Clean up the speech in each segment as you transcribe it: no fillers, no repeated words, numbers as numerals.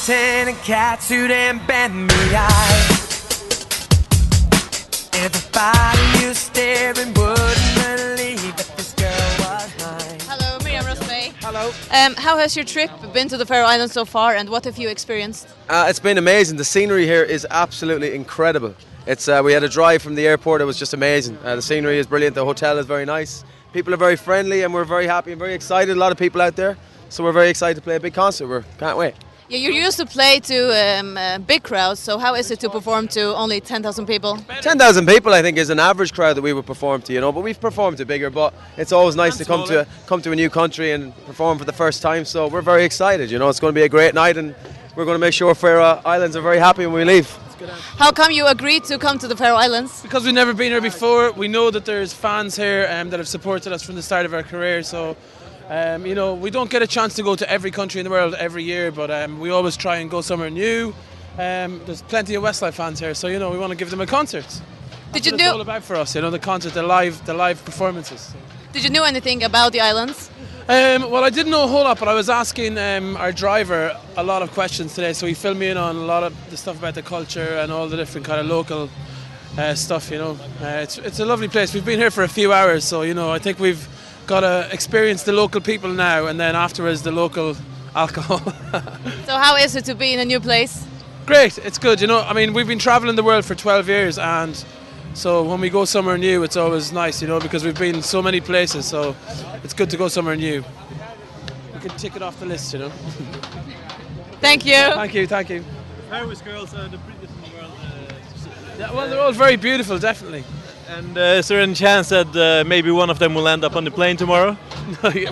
pretend a catsuit and bend me eye. Everybody you staring wouldn't believe that this girl was mine. Hello, Miriam Rosbey. Hello. How has your trip been to the Faroe Islands so far, and what have you experienced? It's been amazing. The scenery here is absolutely incredible. We had a drive from the airport. It was just amazing. The scenery is brilliant. The hotel is very nice. People are very friendly, and we're very happy and very excited. A lot of people out there, so we're very excited to play a big concert. We can't wait. Yeah, you used to play to big crowds, so how is it to perform to only 10,000 people? 10,000 people, I think, is an average crowd that we would perform to, but we've performed to bigger. But it's always nice to come to a new country and perform for the first time. So we're very excited. It's going to be a great night, and we're going to make sure Faroe Islands are very happy when we leave. How come you agreed to come to the Faroe Islands? Because we've never been here before. We know that there's fans here that have supported us from the start of our career. So, we don't get a chance to go to every country in the world every year, but we always try and go somewhere new. There's plenty of Westlife fans here, so we want to give them a concert. That's what it's all about for us, the concert, the live performances. Did you know anything about the islands? Well, I didn't know a whole lot, but I was asking our driver a lot of questions today, so he filled me in on a lot of the stuff about the culture and all the different kind of local stuff. It's a lovely place. We've been here for a few hours, so I think we've got to experience the local people now, and then afterwards the local alcohol. So how is it to be in a new place? Great, it's good. We've been traveling the world for 12 years, and so when we go somewhere new, it's always nice, because we've been so many places, so it's good to go somewhere new. We can tick it off the list, Thank you. Thank you. Faroese girls are the prettiest in the world. Yeah, well, they're all very beautiful, definitely. And is there any chance that maybe one of them will end up on the plane tomorrow?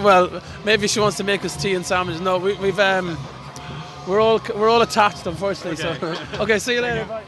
Well, maybe she wants to make us tea and sandwiches. No, we're all attached, unfortunately. Okay. So, okay, see you later. Bye.